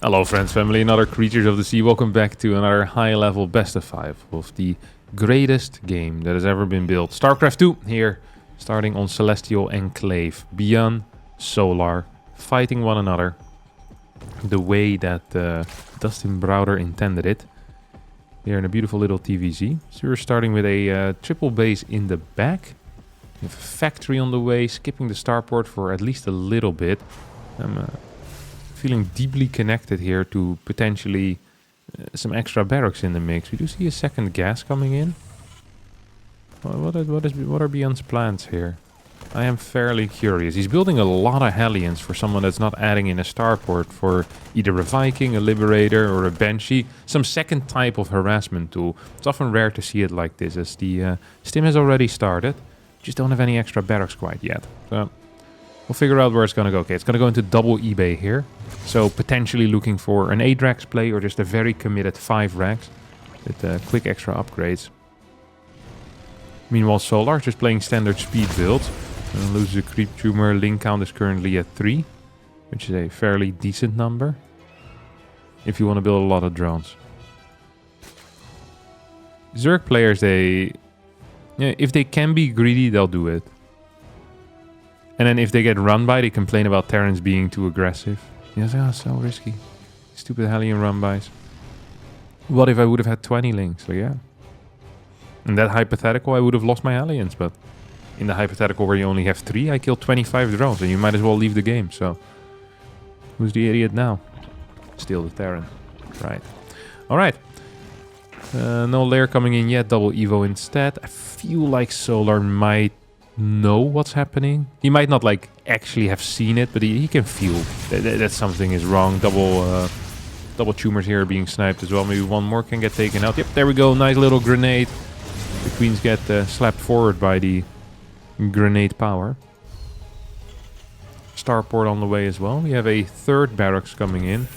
Hello friends, family, and other creatures of the sea. Welcome back to another high-level best of 5 of the greatest game that has ever been built. StarCraft 2 here, starting on Celestial Enclave, beyond Solar, fighting one another the way that Dustin Browder intended it. Here in a beautiful little TVZ. So we're starting with a triple base in the back. We have a factory on the way, skipping the starport for at least a little bit. I'm feeling deeply connected here to potentially some extra barracks in the mix. We do see a second gas coming in. What are Beyond's plans here? I am fairly curious. He's building a lot of Hellions for someone that's not adding in a starport for either a Viking, a Liberator, or a Banshee. Some second type of harassment tool. It's often rare to see it like this, as the stim has already started. Just don't have any extra barracks quite yet. So we'll figure out where it's going to go. Okay, it's going to go into double eBay here. So potentially looking for an 8 Rax play or just a very committed 5 Rax with quick extra upgrades. Meanwhile, Solar's just playing standard speed builds. Loses a creep tumor. Link count is currently at 3, which is a fairly decent number if you want to build a lot of drones. Zerg players, if they can be greedy, they'll do it. And then if they get run by, they complain about Terrans being too aggressive. Yes, oh, so risky. Stupid Hellion run-bys. What if I would have had 20 links? So yeah. In that hypothetical, I would have lost my Hellions, but in the hypothetical where you only have 3, I killed 25 drones, and you might as well leave the game, so who's the idiot now? Still the Terran. Right. Alright. No lair coming in yet, double Evo instead. I feel like Solar might know what's happening. He might not like actually have seen it, but he can feel that something is wrong. Double tumors here are being sniped as well. Maybe one more can get taken out. Yep, there we go. Nice little grenade. The queens get slapped forward by the grenade power. Starport on the way as well. We have a third barracks coming in.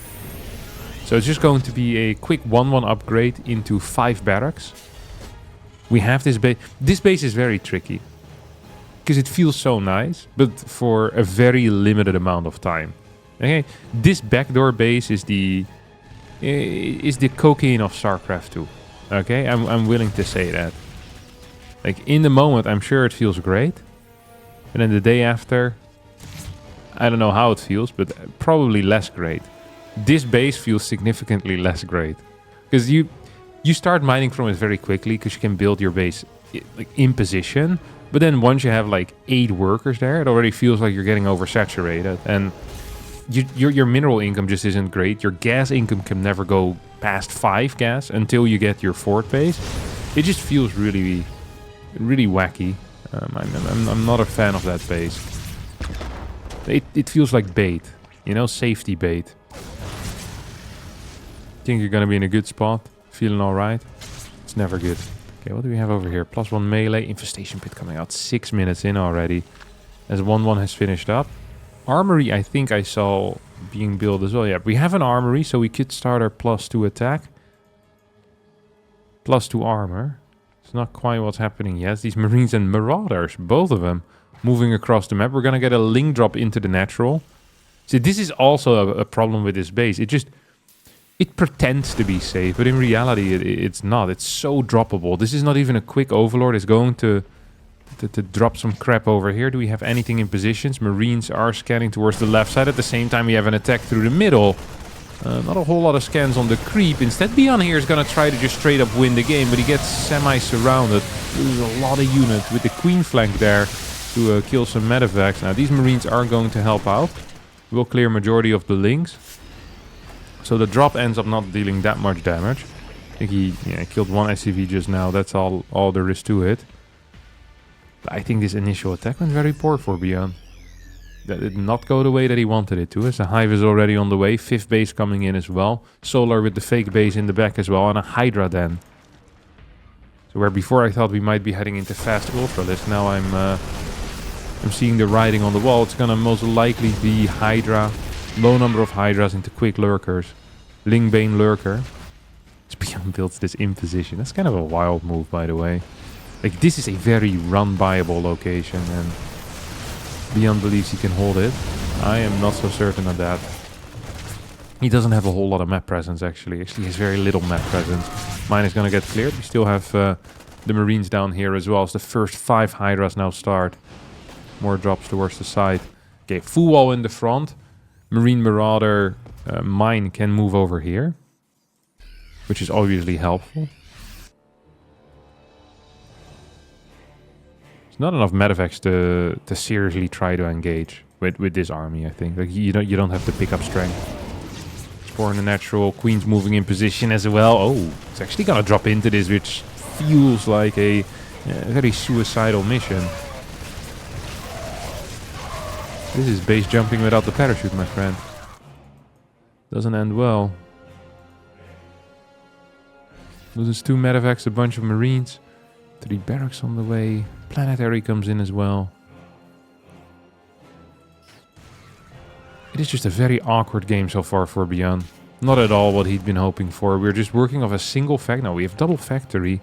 So it's just going to be a quick 1-1 upgrade into 5 barracks. We have this base. This base is very tricky because it feels so nice, but for a very limited amount of time. Okay, this backdoor base is the cocaine of StarCraft 2. Okay, I'm willing to say that. Like in the moment, I'm sure it feels great, and then the day after, I don't know how it feels, but probably less great. This base feels significantly less great because you start mining from it very quickly because you can build your base like in position. But then once you have like 8 workers there, it already feels like you're getting oversaturated, and your mineral income just isn't great. Your gas income can never go past 5 gas until you get your fort base. It just feels really, really wacky. I'm not a fan of that base. It feels like bait, you know, safety bait. Think you're gonna be in a good spot, feeling all right. It's never good. Okay, what do we have over here? +1 melee, infestation pit coming out 6 minutes in already, as 1-1 has finished up. Armory, I think I saw being built as well. Yeah, we have an armory, so we could start our +2 attack, +2 armor. It's not quite what's happening yet. These Marines and Marauders, both of them, moving across the map. We're gonna get a link drop into the natural. So this is also a problem with this base. It pretends to be safe, but in reality, it's not. It's so droppable. This is not even a quick overlord. It's going to drop some crap over here. Do we have anything in positions? Marines are scanning towards the left side. At the same time, we have an attack through the middle. Not a whole lot of scans on the creep. Instead, Beyond here is going to try to just straight up win the game, but he gets semi-surrounded. Loses a lot of units with the queen flank there to kill some medevacs. Now, these Marines are going to help out. We'll clear majority of the links. So the drop ends up not dealing that much damage. I think he killed 1 SCV just now. That's all there is to it. But I think this initial attack went very poor for Beyond. That did not go the way that he wanted it to. As the hive is already on the way. 5th base coming in as well. Solar with the fake base in the back as well. And a Hydra then. So where before I thought we might be heading into fast ultralisk, now I'm seeing the writing on the wall. It's gonna most likely be Hydra. Low number of Hydras into quick lurkers. Lingbane lurker. Beyond builds this in position. That's kind of a wild move, by the way. Like, this is a very run-buyable location, and Beyond believes he can hold it. I am not so certain of that. He doesn't have a whole lot of map presence, actually. Actually, he has very little map presence. Mine is going to get cleared. We still have the Marines down here as well as the first 5 Hydras now start. More drops towards the side. Okay, full wall in the front. Marine Marauder mine can move over here, which is obviously helpful. There's not enough medevacs to seriously try to engage with this army, I think. Like you don't have to pick up strength. Spore in the natural. Queen's moving in position as well. Oh, it's actually gonna drop into this, which feels like a very suicidal mission. This is base jumping without the parachute, my friend. Doesn't end well. Loses 2 medevacs, a bunch of marines. 3 barracks on the way. Planetary comes in as well. It is just a very awkward game so far for Beyond. Not at all what he'd been hoping for. We're just working off a single factory. No, we have double factory.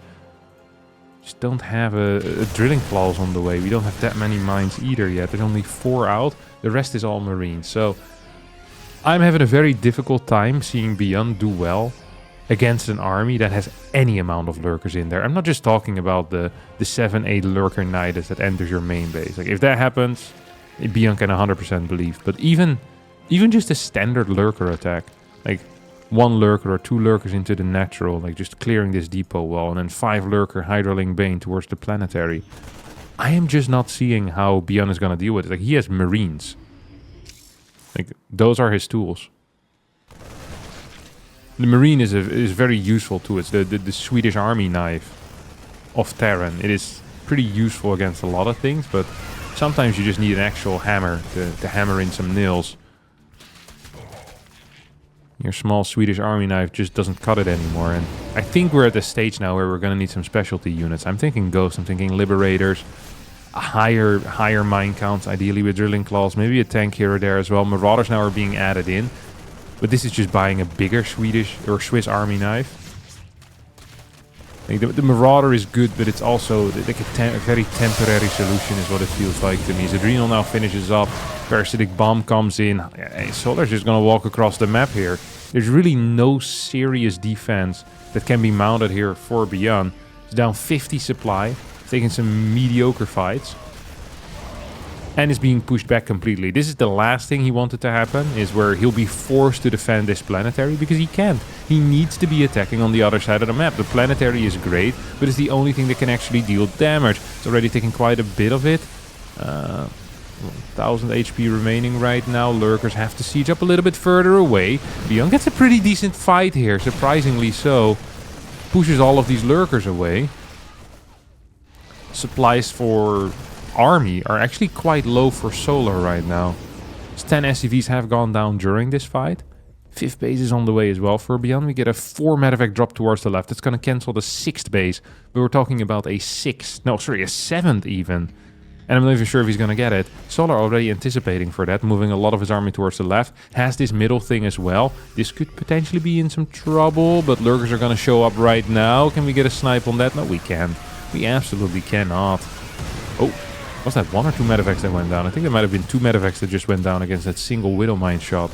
Just don't have a drilling clause on the way. We don't have that many mines either yet. There's only 4 out. The rest is all marines. So I'm having a very difficult time seeing Beyond do well against an army that has any amount of lurkers in there. I'm not just talking about the 7-8 lurker nidus that enters your main base. Like if that happens, Beyond can 100% believe. But even just a standard lurker attack, like 1 lurker or 2 lurkers into the natural, like just clearing this depot wall, and then 5 lurker Hydraling Bane towards the planetary. I am just not seeing how Beyond is going to deal with it. Like he has marines. Like those are his tools. The marine is very useful too. It's the Swedish army knife of Terran. It is pretty useful against a lot of things, but sometimes you just need an actual hammer to hammer in some nails. Your small Swedish army knife just doesn't cut it anymore. And I think we're at the stage now where we're going to need some specialty units. I'm thinking Ghosts, I'm thinking Liberators, a higher mine counts, ideally with drilling claws, maybe a tank here or there as well. Marauders now are being added in. But this is just buying a bigger Swedish or Swiss army knife. Like the Marauder is good, but it's also like a very temporary solution is what it feels like to me. His Adrenal now finishes up. Parasitic Bomb comes in. Solar's just going to walk across the map here. There's really no serious defense that can be mounted here for Beyond. It's down 50 supply. It's taking some mediocre fights. And is being pushed back completely. This is the last thing he wanted to happen, is where he'll be forced to defend this planetary, because he can't. He needs to be attacking on the other side of the map. The planetary is great, but it's the only thing that can actually deal damage. It's already taking quite a bit of it. 1000 HP remaining right now. Lurkers have to siege up a little bit further away. Beyond gets a pretty decent fight here, surprisingly so. Pushes all of these lurkers away. Supplies for army are actually quite low for Solar right now. 10 SCVs have gone down during this fight. 5th base is on the way as well for Beyond. We get a 4 medevac drop towards the left. It's going to cancel the 6th base. But we're talking about a 7th even. And I'm not even sure if he's going to get it. Solar already anticipating for that, moving a lot of his army towards the left. Has this middle thing as well. This could potentially be in some trouble, but lurkers are going to show up right now. Can we get a snipe on that? No, we can't. We absolutely cannot. Oh. Was that 1 or 2 medevacs that went down? I think there might have been 2 medevacs that just went down against that single Widow Mine shot.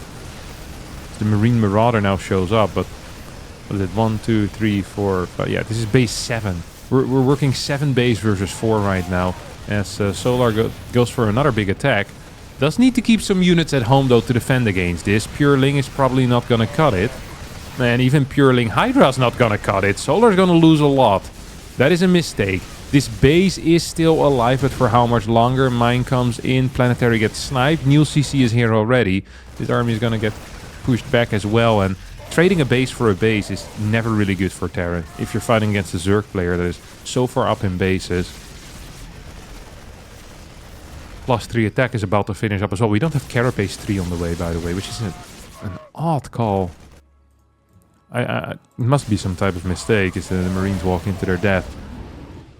The Marine Marauder now shows up, but what is it? 1, 2, 3, 4, 5. Yeah, this is base 7. We're working 7 base versus 4 right now. As Solar goes for another big attack. Does need to keep some units at home though to defend against this. Pureling is probably not gonna cut it. And even Pureling Hydra's not gonna cut it. Solar's gonna lose a lot. That is a mistake. This base is still alive, but for how much longer? Mine comes in, Planetary gets sniped, Neil CC is here already. This army is gonna get pushed back as well, and trading a base for a base is never really good for Terran. If you're fighting against a Zerg player that is so far up in bases. +3 attack is about to finish up as well. We don't have Carapace 3 on the way, by the way, which is an odd call. It must be some type of mistake, as the Marines walk into their death.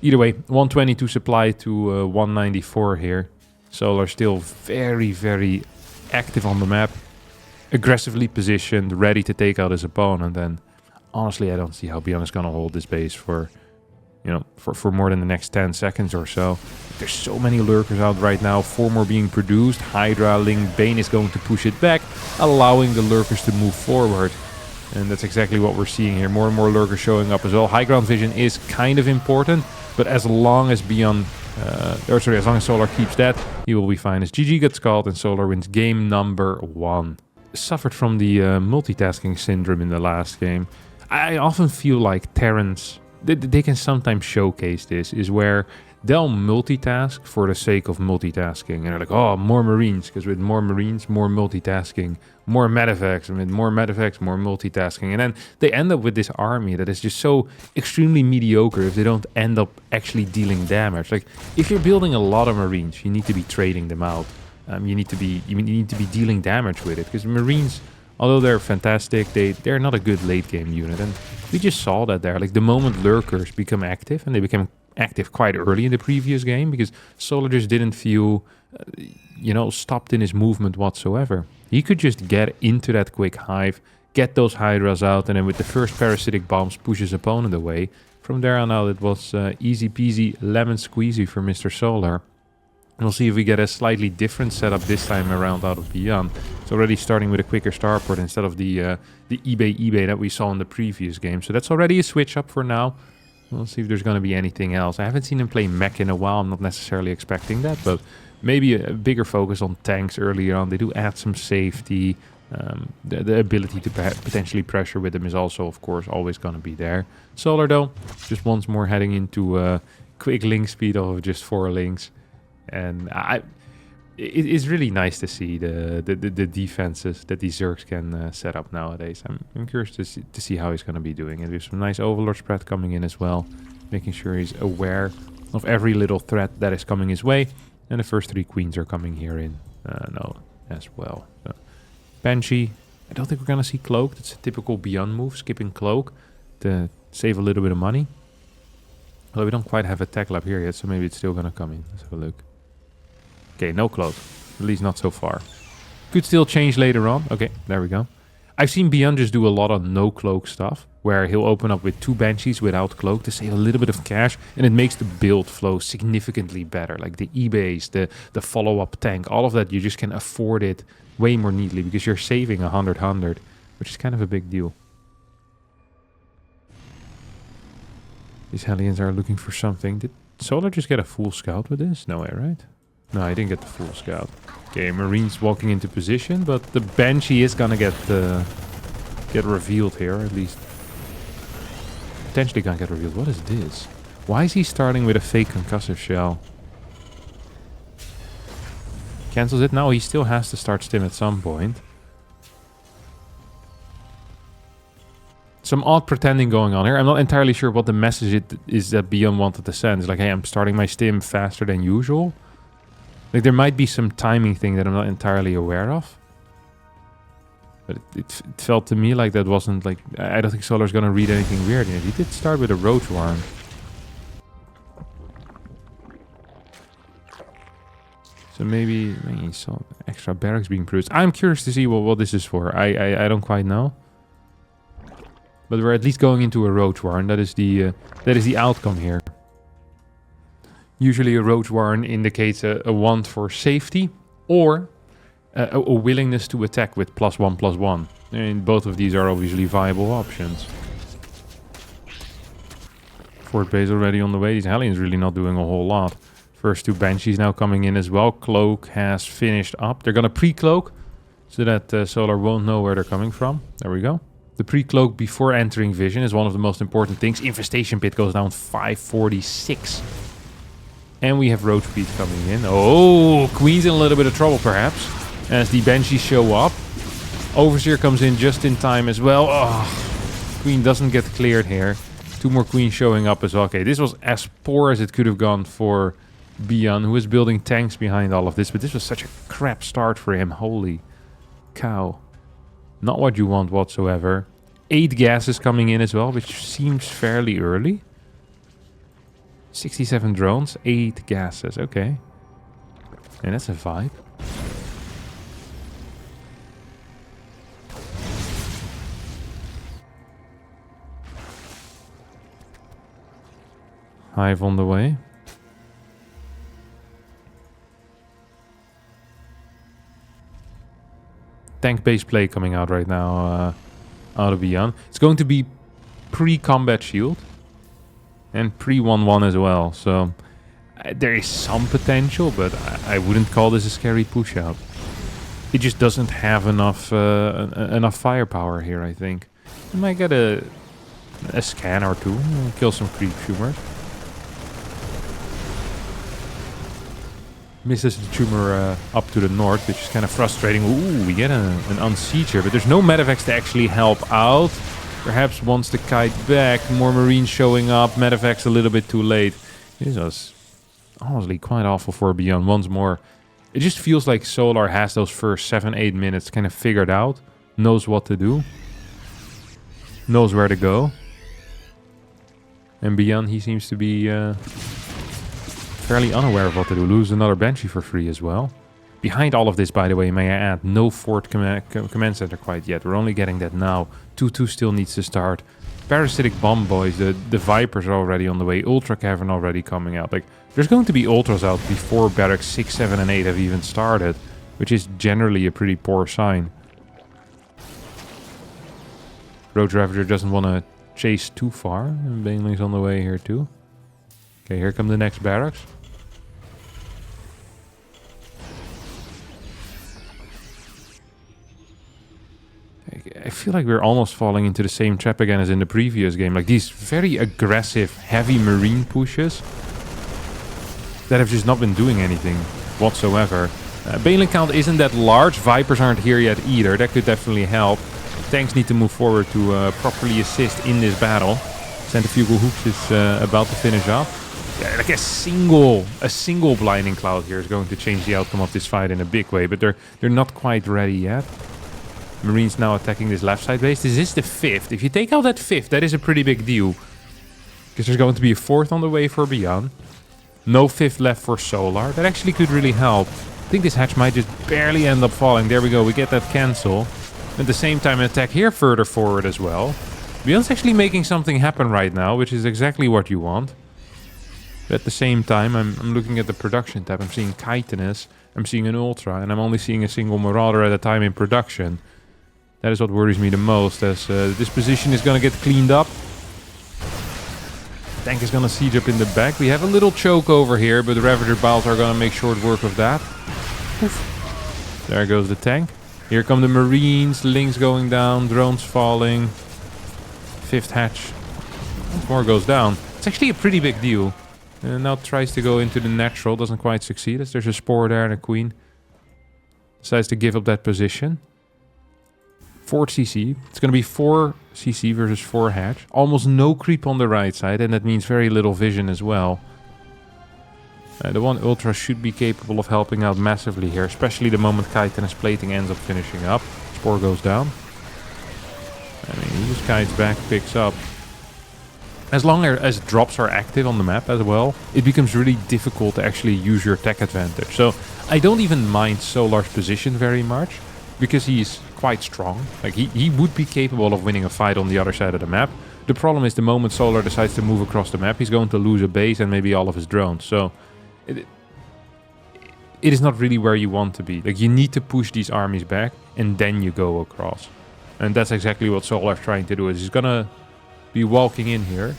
Either way, 122 supply to 194 here. Solar still very, very active on the map. Aggressively positioned, ready to take out his opponent. And honestly, I don't see how Beyond is going to hold this base for you know, for more than the next 10 seconds or so. There's so many lurkers out right now. 4 more being produced. Hydra, Ling, Bane is going to push it back, allowing the lurkers to move forward. And that's exactly what we're seeing here. More and more lurkers showing up as well. High ground vision is kind of important, but as long as as long as Solar keeps that, he will be fine. As GG gets called and Solar wins game number 1. Suffered from the multitasking syndrome in the last game. I often feel like Terrans, they can sometimes showcase this, is where they'll multitask for the sake of multitasking. And they're like, oh, more Marines, because with more Marines, more multitasking. More medevacs, and with more medevacs, more multitasking. And then they end up with this army that is just so extremely mediocre if they don't end up actually dealing damage. Like, if you're building a lot of Marines, you need to be trading them out. You need to be dealing damage with it, because Marines, although they're fantastic, they're not a good late game unit. And we just saw that there. Like, the moment lurkers become active, and they became active quite early in the previous game, because Solar just didn't feel, stopped in his movement whatsoever. He could just get into that quick hive, get those Hydras out, and then with the first parasitic bombs push his opponent away. From there on out, it was easy peasy lemon squeezy for Mr. Solar. And we'll see if we get a slightly different setup this time around out of Beyond. It's already starting with a quicker starport instead of the eBay that we saw in the previous game. So that's already a switch up for now. We'll see if there's going to be anything else. I haven't seen him play mech in a while. I'm not necessarily expecting that, but maybe a bigger focus on tanks earlier on. They do add some safety. The ability to potentially pressure with them is also, of course, always going to be there. Solar, though, just once more heading into quick link speed of just 4 links. And it's really nice to see the defenses that these Zergs can set up nowadays. I'm curious to see how he's going to be doing. And there's some nice Overlord spread coming in as well, making sure he's aware of every little threat that is coming his way. And the first 3 queens are coming here in as well. Banshee, I don't think we're going to see Cloak. That's a typical Beyond move, skipping Cloak to save a little bit of money. Although we don't quite have a tech lab here yet, so maybe it's still going to come in. Let's have a look. Okay, no Cloak. At least not so far. Could still change later on. Okay, there we go. I've seen Beyond just do a lot of no Cloak stuff, where he'll open up with 2 Banshees without Cloak to save a little bit of cash, and it makes the build flow significantly better. Like the eBays, the follow-up tank, all of that, you just can afford it way more neatly because you're saving 100, which is kind of a big deal. These Hellions are looking for something. Did Solar just get a full scout with this? No way, right? No, I didn't get the full scout. Okay, Marines walking into position, but the Banshee is gonna get revealed here, at least. Potentially gonna get revealed. What is this? Why is he starting with a fake concussive shell? Cancels it? No, he still has to start stim at some point. Some odd pretending going on here. I'm not entirely sure what the message is that Beyond wanted to send. It's like, hey, I'm starting my stim faster than usual. Like, there might be some timing thing that I'm not entirely aware of. But it felt to me like that wasn't like... I don't think Solar's gonna read anything weird in it. He did start with a Roach Warren. So maybe he saw extra barracks being produced. I'm curious to see what this is for. I don't quite know. But we're at least going into a Roach Warren. That is the outcome here. Usually a Roach Warren indicates a want for safety or a willingness to attack with +1/+1. And both of these are obviously viable options. Fort base already on the way. These Hellions really not doing a whole lot. First 2 Banshees now coming in as well. Cloak has finished up. They're going to pre-cloak so that Solar won't know where they're coming from. There we go. The pre-cloak before entering vision is one of the most important things. Infestation Pit goes down 546. And we have Roach Beat coming in. Oh, Queen's in a little bit of trouble, perhaps. As the Banshees show up. Overseer comes in just in time as well. Oh, Queen doesn't get cleared here. 2 more Queens showing up as well. Okay, this was as poor as it could have gone for Beyond, who is building tanks behind all of this. But this was such a crap start for him. Holy cow. Not what you want whatsoever. 8 gases coming in as well, which seems fairly early. 67 drones, 8 gases, okay. And that's a vibe. Hive on the way. Tank-based play coming out right now out of Beyond. It's going to be pre-combat shield and pre-1-1 as well. So there is some potential, but I wouldn't call this a scary push-out. It just doesn't have enough enough firepower here, I think. You might get a scan or two, kill some creep tumors. Misses the tumor up to the north, which is kind of frustrating. Ooh, we get an unsiege here, but there's no medevacs to actually help out. Perhaps wants the kite back. More marines showing up. Medevacs a little bit too late. This was honestly quite awful for Beyond once more. It just feels like Solar has those first 7-8 minutes kind of figured out. Knows what to do. Knows where to go. And Beyond, he seems to be fairly unaware of what to do. Lose another Banshee for free as well. Behind all of this, by the way, may I add, no fourth command center quite yet. We're only getting that now. 2-2 still needs to start. Parasitic Bomb Boys, the Vipers are already on the way. Ultra Cavern already coming out. Like, there's going to be Ultras out before Barracks 6, 7, and 8 have even started. Which is generally a pretty poor sign. Road Ravager doesn't want to chase too far. And Baneling's on the way here too. Okay, here come the next barracks. I feel like we're almost falling into the same trap again as in the previous game. Like these very aggressive, heavy marine pushes that have just not been doing anything whatsoever. Baneling count isn't that large. Vipers aren't here yet either. That could definitely help. Tanks need to move forward to properly assist in this battle. Centrifugal Hooks is about to finish up. Yeah, like a single blinding cloud here is going to change the outcome of this fight in a big way, but they're not quite ready yet. Marines now attacking this left side base. This is the 5th. If you take out that 5th, that is a pretty big deal. Because there's going to be a 4th on the way for Beyond. No 5th left for Solar. That actually could really help. I think this hatch might just barely end up falling. There we go. We get that cancel. At the same time, an attack here further forward as well. Beyond's actually making something happen right now, which is exactly what you want. But at the same time, I'm looking at the production tab. I'm seeing Chitinous. I'm seeing an Ultra. And I'm only seeing a single Marauder at a time in production. That is what worries me the most, as this position is going to get cleaned up. Tank is going to siege up in the back. We have a little choke over here, but the Ravager Biles are going to make short work of that. Oof. There goes the tank. Here come the Marines. Lings going down. Drones falling. 5th hatch. Once more goes down. It's actually a pretty big deal. Now tries to go into the natural. Doesn't quite succeed, as there's a Spore there and a Queen. Decides to give up that position. 4 CC. It's going to be 4 CC versus 4 hatch. Almost no creep on the right side, and that means very little vision as well. The one Ultra should be capable of helping out massively here, especially the moment Chitinous plating ends up finishing up. Spore goes down. I mean, he just kites back, picks up. As long as drops are active on the map as well, it becomes really difficult to actually use your tech advantage. So I don't even mind Solar's position very much, because he's quite strong. Like he would be capable of winning a fight on the other side of the map. The problem is the moment Solar decides to move across the map, he's going to lose a base and maybe all of his drones. So it is not really where you want to be. Like, you need to push these armies back and then you go across. And that's exactly what Solar's trying to do. Is he's gonna be walking in here.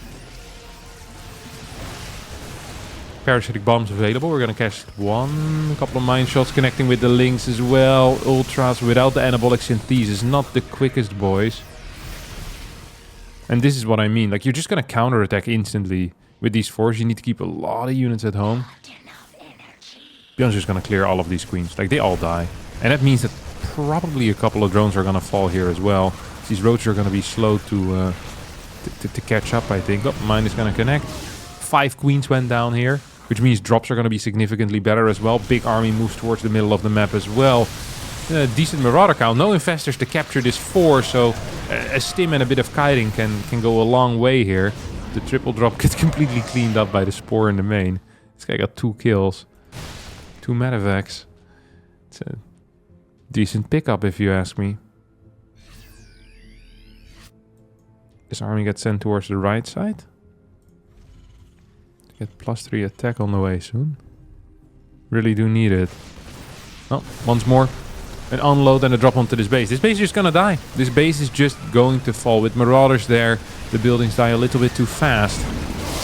Parasitic bombs available. We're gonna catch one. A couple of mine shots connecting with the Lynx as well. Ultras without the anabolic synthesis. Not the quickest, boys. And this is what I mean. Like, you're just gonna counterattack instantly with these fours. You need to keep a lot of units at home. Beyond's just gonna clear all of these queens. Like, they all die. And that means that probably a couple of drones are gonna fall here as well. These roaches are gonna be slow to catch up, I think. Oh, mine is gonna connect. 5 queens went down here, which means drops are gonna be significantly better as well. Big army moves towards the middle of the map as well. Decent Marauder count. No infestors to capture this 4, so a stim and a bit of kiting can go a long way here. The triple drop gets completely cleaned up by the Spore in the main. This guy got 2 kills. 2 medevacs. It's a decent pickup if you ask me. This army gets sent towards the right side. Get +3 attack on the way soon. Really do need it. Oh, once more. An unload and a drop onto this base. This base is just gonna die. This base is just going to fall. With Marauders there, the buildings die a little bit too fast.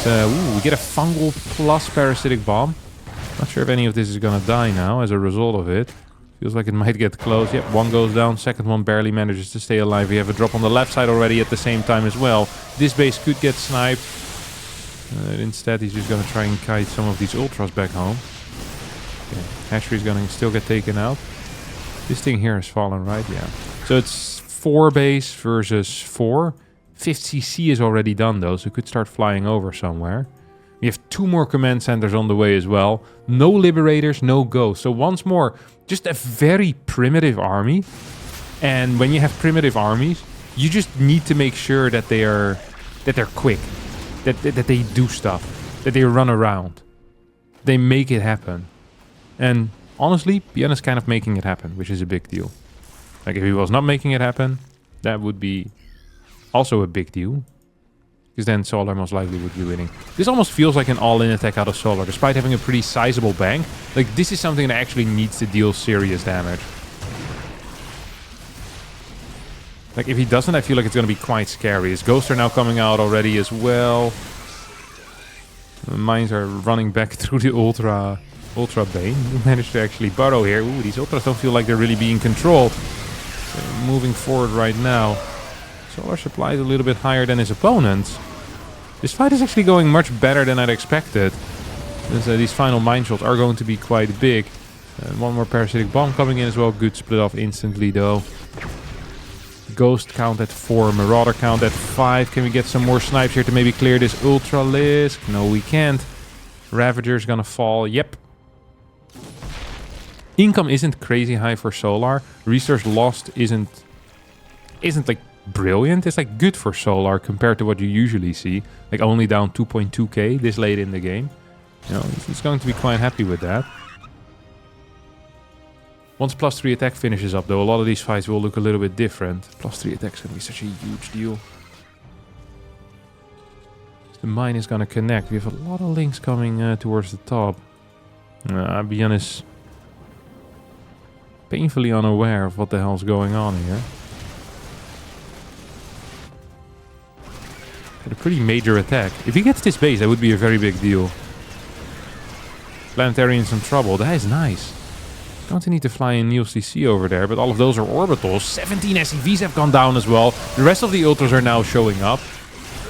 So, ooh, we get a fungal plus parasitic bomb. Not sure if any of this is gonna die now as a result of it. Feels like it might get close. Yep, one goes down. Second one barely manages to stay alive. We have a drop on the left side already at the same time as well. This base could get sniped. Instead, he's just gonna try and kite some of these ultras back home. Okay, Hatchery's gonna still get taken out. This thing here has fallen, right? Yeah. So it's 4 base versus 4. 5th CC is already done though, so it could start flying over somewhere. We have 2 more command centers on the way as well. No liberators, no ghosts. So once more, just a very primitive army. And when you have primitive armies, you just need to make sure that they're quick, that they do stuff, that they run around, they make it happen. And honestly, Bjorn is kind of making it happen, which is a big deal. Like, if he was not making it happen, that would be also a big deal. Because then Solar most likely would be winning. This almost feels like an all-in attack out of Solar, despite having a pretty sizable bank. Like, this is something that actually needs to deal serious damage. Like, if he doesn't, I feel like it's going to be quite scary. His ghosts are now coming out already as well. The mines are running back through the Ultra Bane. We managed to actually burrow here. Ooh, these Ultras don't feel like they're really being controlled. So moving forward right now. Solar supply is a little bit higher than his opponents. This fight is actually going much better than I'd expected. These final mine shots are going to be quite big. One more parasitic bomb coming in as well. Good split off instantly though. Ghost count at 4, Marauder count at 5. Can we get some more snipes here to maybe clear this Ultralisk? No, we can't. Ravager's gonna fall. Yep. Income isn't crazy high for Solar. Resource lost isn't like brilliant. It's like good for Solar compared to what you usually see. Like only down 2.2k this late in the game. You know, he's going to be quite happy with that. Once +3 attack finishes up though, a lot of these fights will look a little bit different. +3 attack is going to be such a huge deal. The mine is going to connect. We have a lot of links coming towards the top. Bjorn is painfully unaware of what the hell's going on here. Had a pretty major attack. If he gets this base, that would be a very big deal. Planetary in some trouble. That is nice. Don't need to fly in Neo CC over there, but all of those are orbitals. 17 SCVs have gone down as well. The rest of the Ultras are now showing up.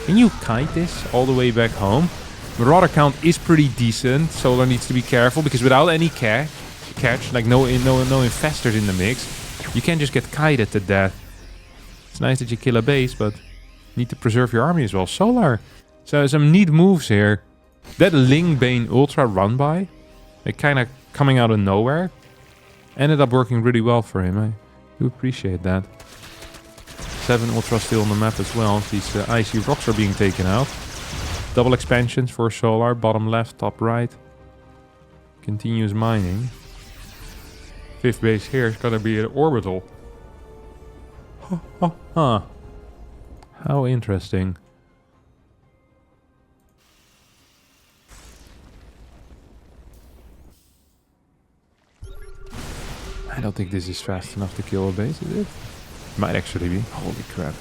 Can you kite this all the way back home? Marauder count is pretty decent. Solar needs to be careful because without any catch, like no infestors in the mix, you can't just get kited to death. It's nice that you kill a base, but you need to preserve your army as well. Solar, so some neat moves here. That Lingbane Ultra run by, like kind of coming out of nowhere, ended up working really well for him. I do appreciate that. 7 Ultras still on the map as well. These icy rocks are being taken out. Double expansions for Solar, bottom left, top right. Continuous mining. 5th base here is gonna be an orbital. Huh. How interesting. I don't think this is fast enough to kill a base, is it? Might actually be. Holy crap.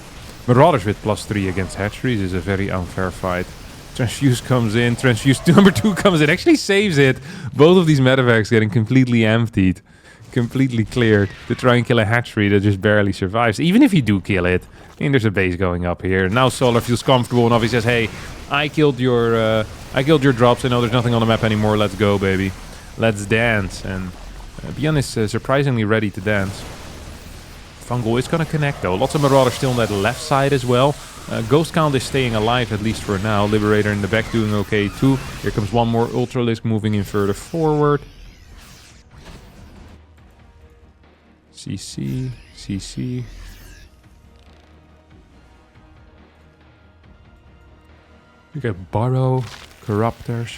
Marauders with +3 against hatcheries is a very unfair fight. Transfuse comes in. Transfuse number 2 comes in. Actually saves it. Both of these medevacs getting completely emptied. Completely cleared to try and kill a hatchery that just barely survives. Even if you do kill it. I mean, there's a base going up here. Now Solar feels comfortable enough. He says, hey, I killed your drops. I know there's nothing on the map anymore. Let's go, baby. Let's dance. And Bjorn is surprisingly ready to dance. Fungal is going to connect though. Lots of Marauders still on that left side as well. Ghost count is staying alive at least for now. Liberator in the back doing okay too. Here comes one more Ultralisk moving in further forward. CC. You get Burrow, Corruptors.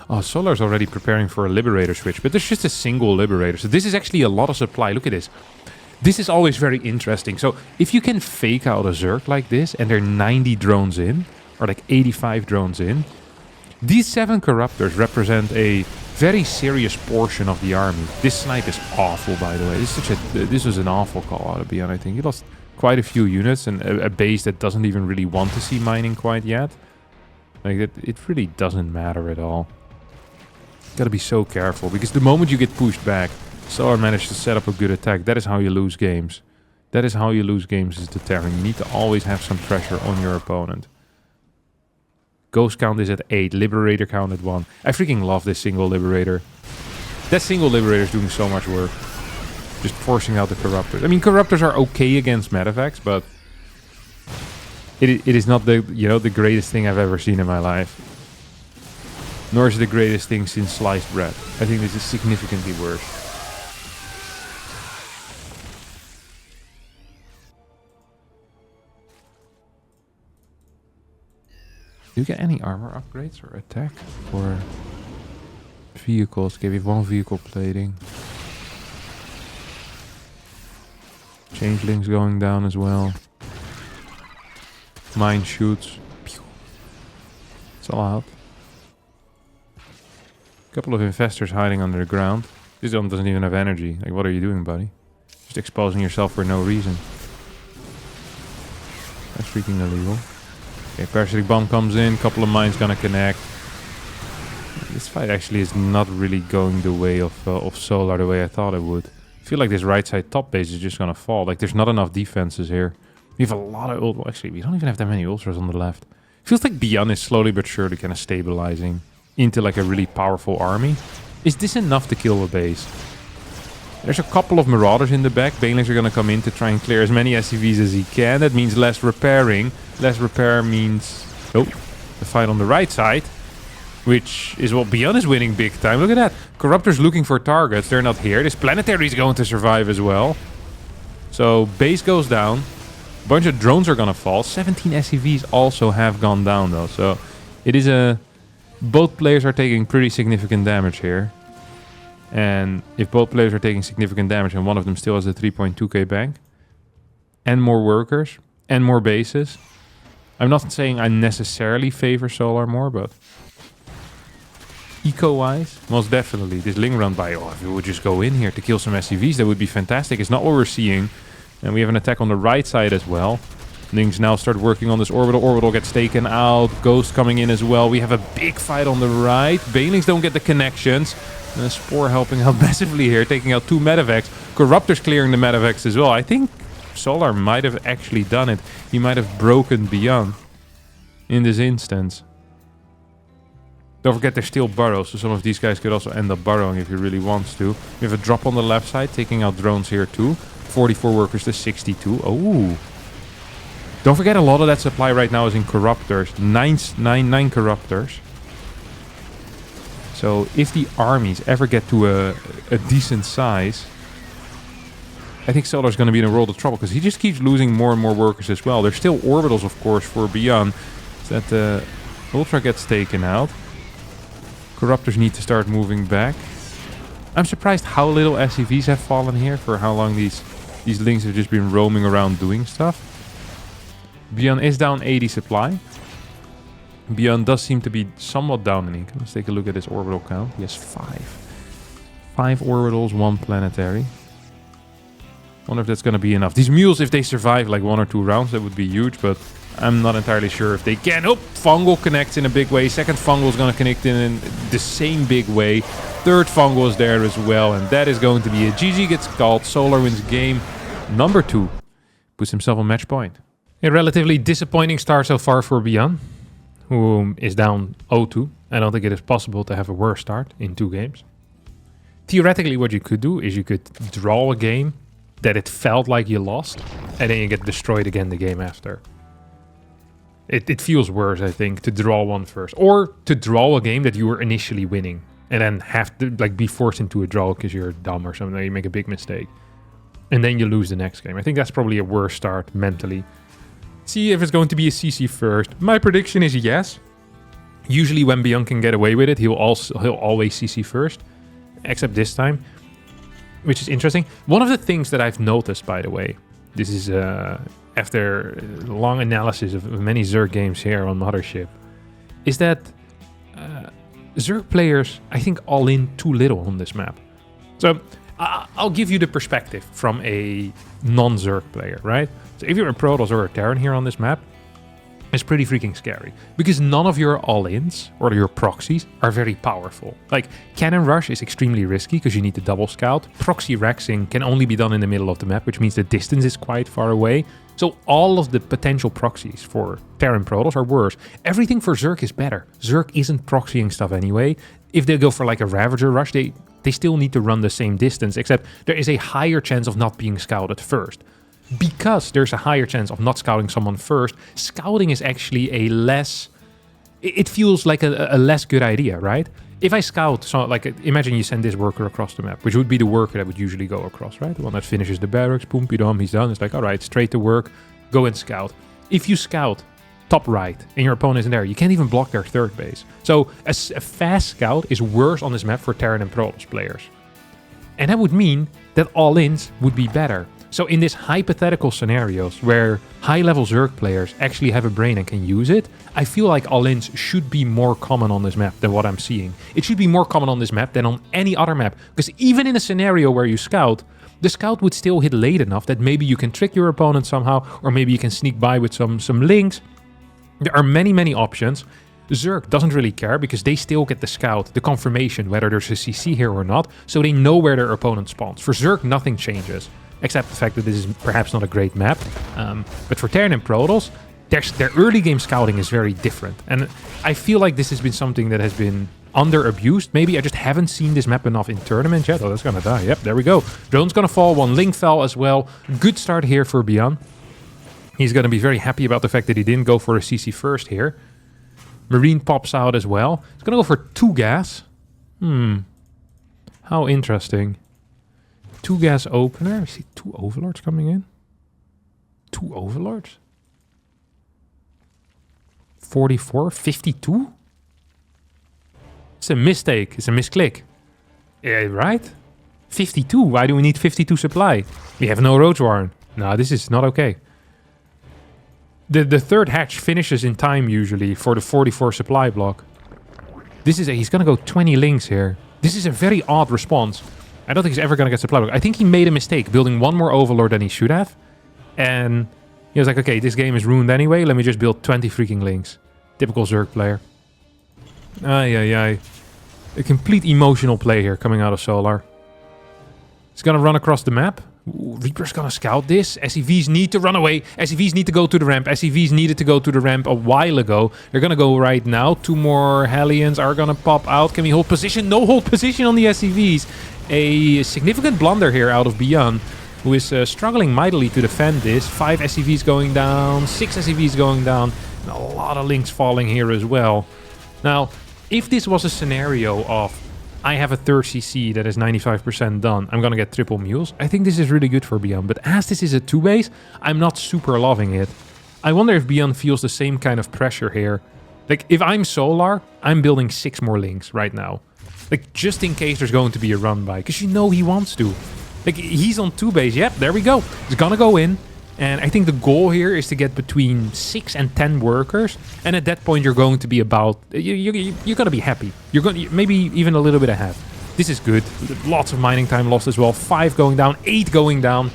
Oh, Solar's already preparing for a Liberator switch, but there's just a single Liberator. So this is actually a lot of supply. Look at this. This is always very interesting. So if you can fake out a Zerg like this, and there are 90 drones in, or like 85 drones in. These 7 Corruptors represent a very serious portion of the army. This snipe is awful, by the way. This was an awful call out of Beyond, I think. He lost quite a few units and a base that doesn't even really want to see mining quite yet. Like, it really doesn't matter at all. Gotta be so careful, because the moment you get pushed back, Solar managed to set up a good attack. That is how you lose games. That is how you lose games, is the Terran. You need to always have some pressure on your opponent. Ghost count is at 8. Liberator count at 1. I freaking love this single Liberator. That single Liberator is doing so much work. Just forcing out the Corruptors. I mean, Corruptors are okay against Medivacs, but it is not the, you know, the greatest thing I've ever seen in my life. Nor is it the greatest thing since sliced bread. I think this is significantly worse. Do you get any armor upgrades or attack? Or vehicles? Okay, we have 1 vehicle plating. Changelings going down as well. Mine shoots. Pew. It's all out. A couple of investors hiding under the ground. This one doesn't even have energy. Like, what are you doing, buddy? Just exposing yourself for no reason. That's freaking illegal. Okay, Parasitic Bomb comes in, couple of mines gonna connect. This fight actually is not really going the way of Solar the way I thought it would. I feel like this right side top base is just gonna fall. Like, there's not enough defenses here. We have a lot of ult. Actually, we don't even have that many ultras on the left. Feels like Beyond is slowly but surely kind of stabilizing into like a really powerful army. Is this enough to kill a base? There's a couple of Marauders in the back. Banelings are gonna come in to try and clear as many SCVs as he can. That means less repairing. Less repair means... Oh, the fight on the right side. Which is what Beyond is winning big time. Look at that. Corruptors looking for targets. They're not here. This Planetary is going to survive as well. So, base goes down. A bunch of drones are gonna fall. 17 SCVs also have gone down though. So, it is a... Both players are taking pretty significant damage here. And if both players are taking significant damage and one of them still has the 3.2k bank, and more workers, and more bases, I'm not saying I necessarily favor Solar more, but eco-wise, most definitely. This Ling run by, if we would just go in here to kill some SCVs, that would be fantastic. It's not what we're seeing. And we have an attack on the right side as well. Lings now start working on this orbital. Orbital gets taken out. Ghost coming in as well. We have a big fight on the right. Banelings don't get the connections. And Spore helping out massively here, taking out 2 Medivacs. Corruptors clearing the Medivacs as well. I think Solar might have actually done it. He might have broken Beyond in this instance. Don't forget there's still burrows, so some of these guys could also end up burrowing if he really wants to. We have a drop on the left side, taking out drones here too. 44 workers to 62. Oh. Don't forget a lot of that supply right now is in Corruptors. 9 Corruptors. So if the armies ever get to a decent size, I think Solar's going to be in a world of trouble because he just keeps losing more and more workers as well. There's still orbitals, of course, for Beyond. So that Ultra gets taken out. Corruptors need to start moving back. I'm surprised how little SCVs have fallen here for how long these Lings have just been roaming around doing stuff. Beyond is down 80 supply. Beyond does seem to be somewhat down in income. Let's take a look at his orbital count. He has 5. 5 orbitals, 1 planetary. Wonder if that's going to be enough. These mules, if they survive like 1 or 2 rounds, that would be huge, but I'm not entirely sure if they can. Oh, Fungal connects in a big way. Second Fungal is going to connect in the same big way. Third Fungal is there as well, and that is going to be it. GG gets called. Solar wins game number 2. Puts himself on match point. A relatively disappointing start so far for Beyond, who is down 0-2. I don't think it is possible to have a worse start in 2 games. Theoretically, what you could do is you could draw a game that it felt like you lost, and then you get destroyed again the game after. It feels worse, I think, to draw one first. Or to draw a game that you were initially winning, and then have to like be forced into a draw because you're dumb or something, or you make a big mistake. And then you lose the next game. I think that's probably a worse start mentally. See if it's going to be a CC first. My prediction is yes. Usually when Beyond can get away with it, he'll always CC first. Except this time, which is interesting. One of the things that I've noticed, by the way, this is after long analysis of many Zerg games here on Mothership, is that Zerg players, I think, all in too little on this map. So I'll give you the perspective from a non-Zerg player, right? So if you're a Protoss or a Terran here on this map, it's pretty freaking scary because none of your all-ins or your proxies are very powerful. Like, Cannon Rush is extremely risky because you need to double scout. Proxy Raxing can only be done in the middle of the map, which means the distance is quite far away. So all of the potential proxies for Terran Protoss are worse. Everything for Zerg is better. Zerg isn't proxying stuff anyway. If they go for like a Ravager Rush, they still need to run the same distance, except there is a higher chance of not being scouted first. Because there's a higher chance of not scouting someone first, scouting is actually a less... It feels like a less good idea, right? If I scout, so like imagine you send this worker across the map, which would be the worker that would usually go across, right? The one that finishes the barracks, boom, he's done. It's like, all right, straight to work, go and scout. If you scout top right and your opponent isn't there, you can't even block their third base. So a fast scout is worse on this map for Terran and Protoss players. And that would mean that all-ins would be better. So in this hypothetical scenarios where high-level Zerg players actually have a brain and can use it, I feel like all-ins should be more common on this map than what I'm seeing. It should be more common on this map than on any other map. Because even in a scenario where you scout, the scout would still hit late enough that maybe you can trick your opponent somehow, or maybe you can sneak by with some links. There are many, many options. Zerg doesn't really care because they still get the scout, the confirmation whether there's a CC here or not, so they know where their opponent spawns. For Zerg, nothing changes. Except the fact that this is perhaps not a great map. But for Terran and Protoss, their early game scouting is very different. And I feel like this has been something that has been under-abused. Maybe I just haven't seen this map enough in tournaments yet. Oh, that's gonna die. Yep, there we go. Drone's gonna fall, one link fell as well. Good start here for Bian. He's gonna be very happy about the fact that he didn't go for a CC first here. Marine pops out as well. He's gonna go for 2 gas. How interesting. 2 gas opener. I see 2 overlords coming in. 2 overlords? 44? 52? It's a mistake. It's a misclick. Yeah, right? 52. Why do we need 52 supply? We have no Roach Warren. No, this is not okay. The third hatch finishes in time usually for the 44 supply block. He's gonna go 20 links here. This is a very odd response. I don't think he's ever going to get supply block. I think he made a mistake building 1 more Overlord than he should have. And he was like, okay, this game is ruined anyway. Let me just build 20 freaking links. Typical Zerg player. A complete emotional play here coming out of Solar. He's going to run across the map. Ooh, Reaper's going to scout this. SCVs need to run away. SCVs need to go to the ramp. SCVs needed to go to the ramp a while ago. They're going to go right now. 2 more Hellions are going to pop out. Can we hold position? No hold position on the SCVs. A significant blunder here out of Bian, who is struggling mightily to defend this. 5 SCVs going down, 6 SCVs going down, and a lot of links falling here as well. Now, if this was a scenario of I have a third CC that is 95% done, I'm gonna get triple mules, I think this is really good for Bian. But as this is a 2-base, I'm not super loving it. I wonder if Bian feels the same kind of pressure here. Like, if I'm Solar, I'm building 6 more links right now. Like, just in case there's going to be a run by. Because you know he wants to. Like, he's on 2-base. Yep, there we go. He's gonna go in. And I think the goal here is to get between 6 and 10 workers. And at that point, you're going to be about... You're going to be happy. You're going to maybe even a little bit ahead. This is good. Lots of mining time lost as well. 5 going down, 8 going down.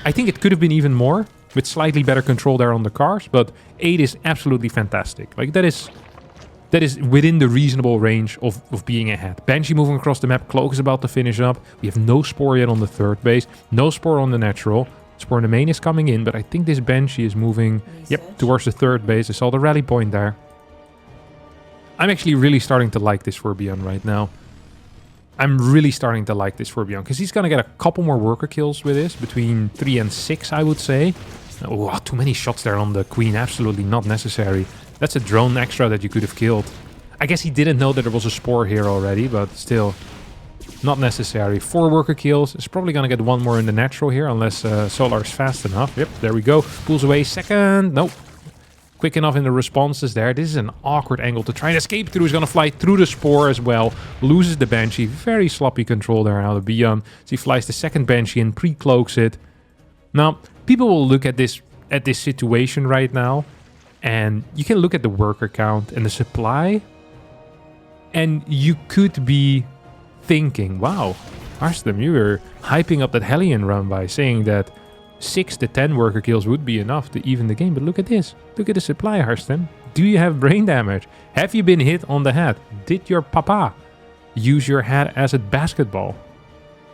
I think it could have been even more. With slightly better control there on the cars. But 8 is absolutely fantastic. Like, that is within the reasonable range of being ahead. Banshee moving across the map. Cloak is about to finish up. We have no Spore yet on the third base. No Spore on the natural. Spore in the main is coming in, but I think this Banshee is moving towards the third base. I saw the rally point there. I'm actually really starting to like this for Bian right now. I'm really starting to like this for Bian, because he's going to get a couple more worker kills with this. Between 3 and 6, I would say. Oh, too many shots there on the Queen. Absolutely not necessary. That's a drone extra that you could have killed. I guess he didn't know that there was a Spore here already, but still, not necessary. 4 worker kills. It's probably going to get 1 more in the natural here, unless Solar is fast enough. Yep, there we go. Pulls away. Second. Nope. Quick enough in the responses there. This is an awkward angle to try and escape through. He's going to fly through the Spore as well. Loses the Banshee. Very sloppy control there out of Bian. So he flies the second Banshee and pre-cloaks it. Now, people will look at this at this situation right now, and you can look at the worker count and the supply, and you could be thinking, wow, Harstem, you were hyping up that Hellion run by saying that 6 to 10 worker kills would be enough to even the game. But look at this. Look at the supply, Harstem. Do you have brain damage? Have you been hit on the head? Did your papa use your head as a basketball?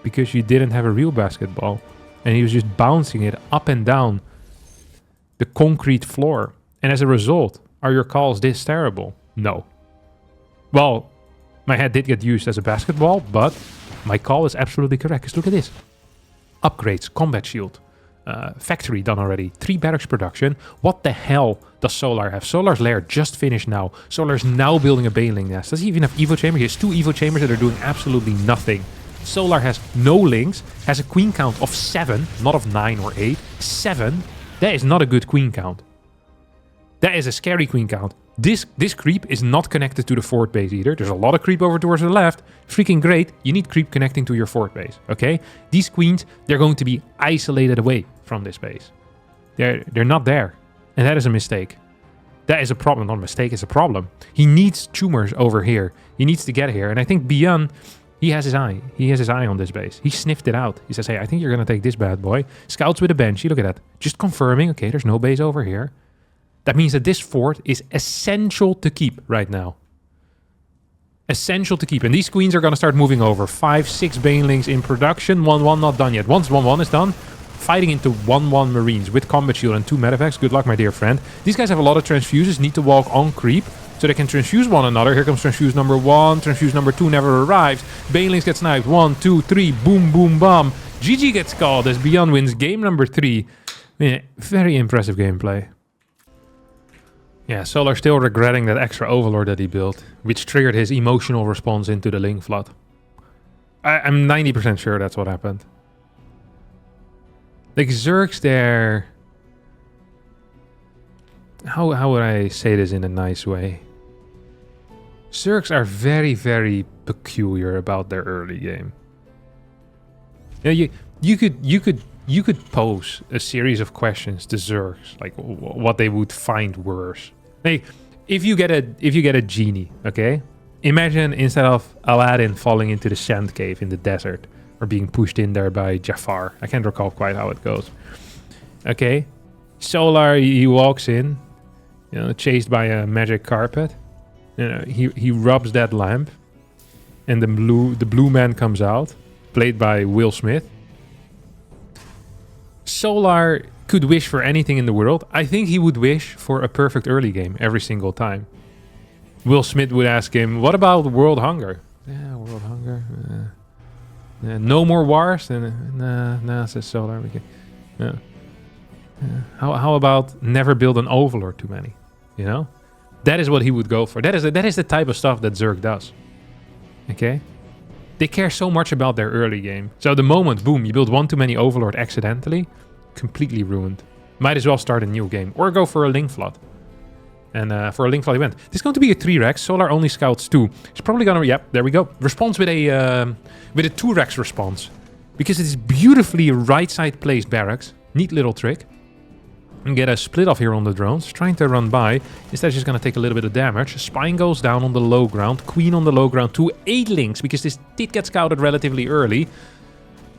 Because you didn't have a real basketball. And he was just bouncing it up and down the concrete floor. And as a result, are your calls this terrible? No. Well, my head did get used as a basketball, but my call is absolutely correct. Because look at this. Upgrades, combat shield. Factory done already. 3 barracks production. What the hell does Solar have? Solar's lair just finished now. Solar's now building a baneling nest. Does he even have evo chambers? He has 2 evo chambers that are doing absolutely nothing. Solar has no links, has a queen count of 7, not of 9 or 8. 7. That is not a good queen count. That is a scary queen count. This creep is not connected to the fort base either. There's a lot of creep over towards the left. Freaking great. You need creep connecting to your fort base, okay? These queens, they're going to be isolated away from this base. They're not there. And that is a mistake. That is a problem. Not a mistake, it's a problem. He needs tumors over here. He needs to get here. And I think Bian, he has his eye. He has his eye on this base. He sniffed it out. He says, hey, I think you're going to take this bad boy. Scouts with a banshee. Look at that. Just confirming. Okay, there's no base over here. That means that this fort is essential to keep right now. Essential to keep. And these queens are going to start moving over. 5, 6 banelings in production. 1-1 not done yet. Once 1-1 is done, fighting into 1-1 Marines with combat shield and 2 medevacs. Good luck, my dear friend. These guys have a lot of transfuses. Need to walk on creep so they can transfuse one another. Here comes transfuse number 1. Transfuse number 2 never arrives. Banelings get sniped. 1, 2, 3. Boom, boom, bomb. GG gets called as Beyond wins game number 3. Yeah, very impressive gameplay. Yeah, Solar still regretting that extra Overlord that he built, which triggered his emotional response into the Ling flood. I'm 90% sure that's what happened. Like, Zergs there... How would I say this in a nice way? Zergs are very, very peculiar about their early game. Yeah, you could pose a series of questions to Zergs, like what they would find worse. Like, if you get a genie, okay? Imagine instead of Aladdin falling into the sand cave in the desert or being pushed in there by Jafar. I can't recall quite how it goes. Okay, Solar, he walks in, you know, chased by a magic carpet. You know, he rubs that lamp, and the blue man comes out, played by Will Smith. Solar could wish for anything in the world. I think he would wish for a perfect early game every single time. Will Smith would ask him, what about world hunger? Yeah, world hunger. No more wars? Nah, says Solar. We can, how about never build an Overlord too many? You know? That is what he would go for. That is the type of stuff that Zerg does. Okay? They care so much about their early game. So the moment, boom, you build one too many Overlord accidentally, completely ruined. Might as well start a new game. Or go for a Ling flood. And for a Ling flood event. This is going to be a 3 Rex. Solar only scouts 2. It's probably going to... Yep, there we go. Response with a 2 Rex response. Because it is beautifully right side placed barracks. Neat little trick. And get a split off here on the drones. Trying to run by. Instead, just going to take a little bit of damage. Spine goes down on the low ground. Queen on the low ground. 2 8 links. Because this did get scouted relatively early.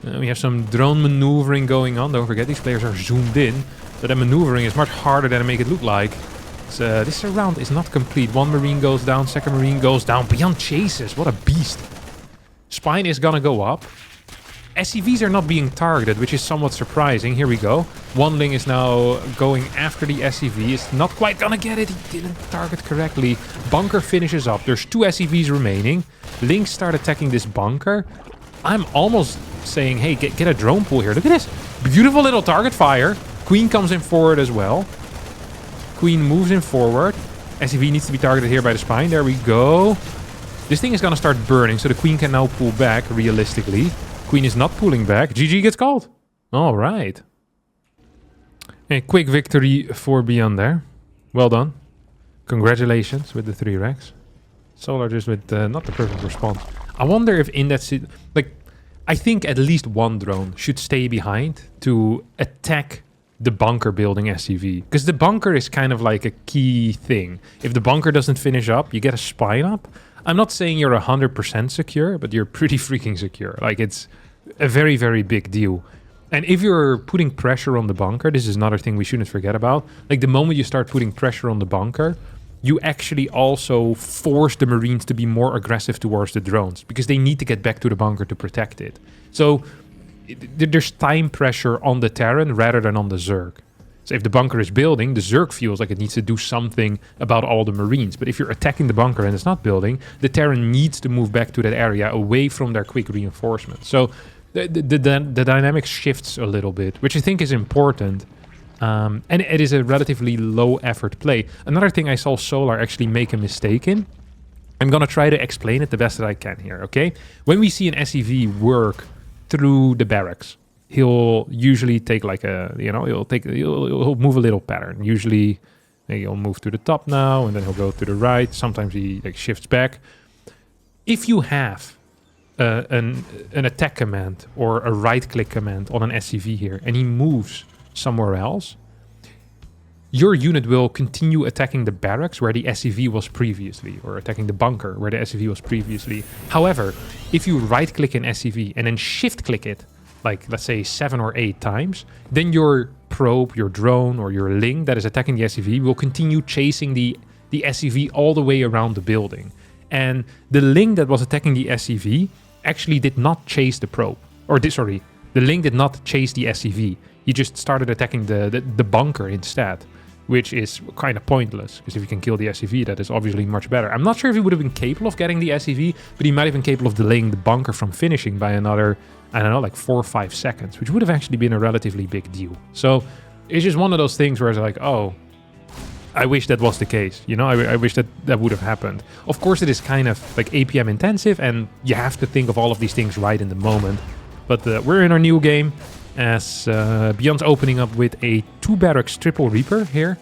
We have some drone maneuvering going on. Don't forget, these players are zoomed in. So that maneuvering is much harder than I make it look like. This round is not complete. 1 Marine goes down. 2nd Marine goes down. Beyond chases. What a beast. Spine is going to go up. SCVs are not being targeted, which is somewhat surprising. Here we go. 1 Ling is now going after the SCV. It's not quite going to get it. He didn't target correctly. Bunker finishes up. There's 2 SCVs remaining. Lings start attacking this bunker. I'm almost saying, hey, get a drone pool here. Look at this. Beautiful little target fire. Queen comes in forward as well. Queen moves in forward. SCV needs to be targeted here by the spine. There we go. This thing is going to start burning, so the queen can now pull back, realistically. Queen is not pulling back. GG gets called. All right. A quick victory for Beyond there. Well done. Congratulations with the 3 Rex. Solar just with not the perfect response. I wonder if in that... I think at least 1 drone should stay behind to attack the bunker building SCV. Because the bunker is kind of like a key thing. If the bunker doesn't finish up, you get a spine up. I'm not saying you're 100% secure, but you're pretty freaking secure. Like, it's a very, very big deal. And if you're putting pressure on the bunker, this is another thing we shouldn't forget about. Like, the moment you start putting pressure on the bunker, you actually also force the Marines to be more aggressive towards the drones because they need to get back to the bunker to protect it. So there's time pressure on the Terran rather than on the Zerg. So if the bunker is building, the Zerg feels like it needs to do something about all the Marines. But if you're attacking the bunker and it's not building, the Terran needs to move back to that area away from their quick reinforcements. So the dynamic shifts a little bit, which I think is important. And it is a relatively low effort play. Another thing I saw Solar actually make a mistake in. I'm going to try to explain it the best that I can here, okay? When we see an SCV work through the barracks, he'll usually take like a, he'll move a little pattern. Usually he'll move to the top now and then he'll go to the right. Sometimes he like shifts back. If you have an attack command or a right click command on an SCV here and he moves somewhere else, your unit will continue attacking the barracks where the SCV was previously, or attacking the bunker where the SCV was previously. However, if you right click an SCV and then shift click it, like let's say 7 or 8 times, then your probe, your drone, or your Ling that is attacking the SCV will continue chasing the SCV all the way around the building. And the Ling that was attacking the SCV actually did not chase the probe. The Ling did not chase the SCV. He just started attacking the bunker instead, which is kind of pointless, because if you can kill the SCV, that is obviously much better. I'm not sure if he would have been capable of getting the SCV, but he might have been capable of delaying the bunker from finishing by another, I don't know, like 4 or 5 seconds, which would have actually been a relatively big deal. So it's just one of those things where it's like, oh, I wish that was the case. You know, I wish that would have happened. Of course, it is kind of like APM intensive, and you have to think of all of these things right in the moment. But we're in our new game, as Beyond's opening up with a 2 barracks triple Reaper here.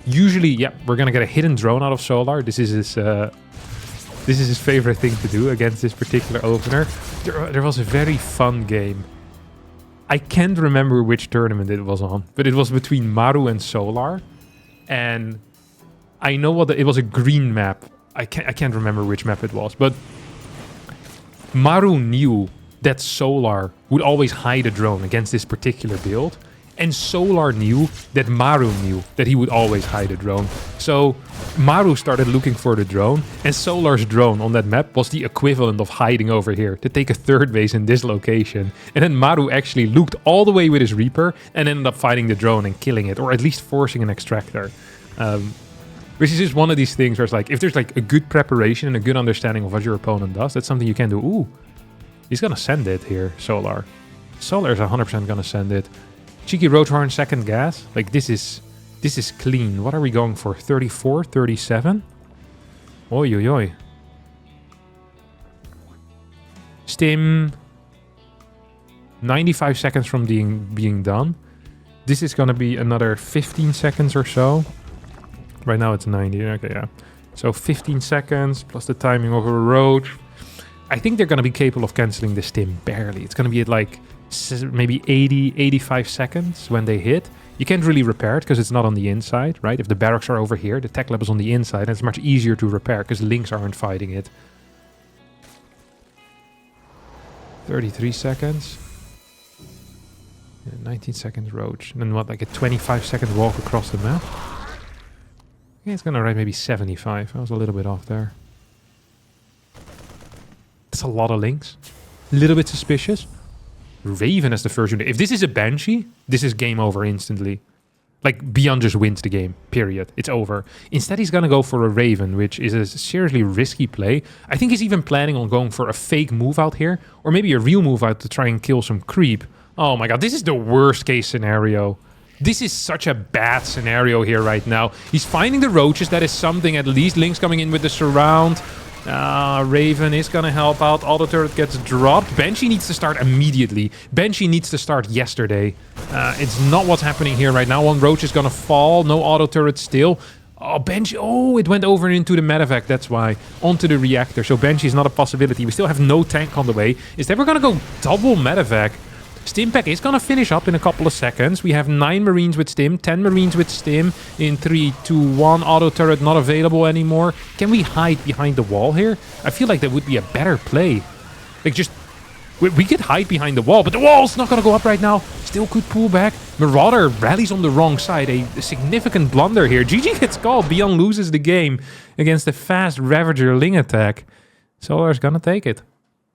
Usually, yeah, we're gonna get a hidden drone out of Solar. This is his favorite thing to do against this particular opener. There was a very fun game. I can't remember which tournament it was on, but it was between Maru and Solar. And I know it was a green map. I can't remember which map it was, but Maru knew that Solar would always hide a drone against this particular build. And Solar knew that Maru knew that he would always hide a drone. So Maru started looking for the drone, and Solar's drone on that map was the equivalent of hiding over here to take a 3rd base in this location. And then Maru actually looked all the way with his Reaper and ended up fighting the drone and killing it, or at least forcing an extractor. Which is just one of these things where it's like, if there's like a good preparation and a good understanding of what your opponent does, that's something you can do. Ooh, he's gonna send it here, Solar. Solar is 100% gonna send it. Cheeky Roadhorn, 2nd gas. Like, this is clean. What are we going for? 34, 37? Oi, oi, oi. Stim. 95 seconds from being done. This is gonna be another 15 seconds or so. Right now it's 90. Okay, yeah. So 15 seconds plus the timing of a road. I think they're gonna be capable of canceling the stim barely. It's gonna be at like maybe 80, 85 seconds when they hit. You can't really repair it because it's not on the inside, right? If the barracks are over here, the tech lab is on the inside, and it's much easier to repair because links aren't fighting it. 33 seconds. Yeah, 19 seconds roach. And then what, like a 25-second walk across the map? Yeah, it's gonna write maybe 75. I was a little bit off there. That's a lot of links. A little bit suspicious. Raven as the first unit. If this is a Banshee, this is game over instantly. Like, Beyond just wins the game, period. It's over. Instead, he's gonna go for a Raven, which is a seriously risky play. I think he's even planning on going for a fake move out here, or maybe a real move out to try and kill some creep. Oh my god, this is the worst case scenario. This is such a bad scenario here right now. He's finding the roaches, that is something. At least Link's coming in with the surround. Raven is gonna help out. Auto turret gets dropped. Banshee needs to start immediately. Banshee needs to start yesterday. It's not what's happening here right now. One roach is gonna fall. No auto turret still. Oh, Banshee. Oh, it went over into the medevac. That's why. Onto the reactor. So Banshee is not a possibility. We still have no tank on the way. Is that we're gonna go double medevac? Stimpack is going to finish up in a couple of seconds. We have 9 Marines with Stim, 10 Marines with Stim. In 3, 2, 1, auto turret not available anymore. Can we hide behind the wall here? I feel like that would be a better play. Like, just... We could hide behind the wall, but the wall's not going to go up right now. Still could pull back. Marauder rallies on the wrong side. A significant blunder here. GG gets called. Beyond loses the game against a fast Ravager Ling attack. Solar's going to take it.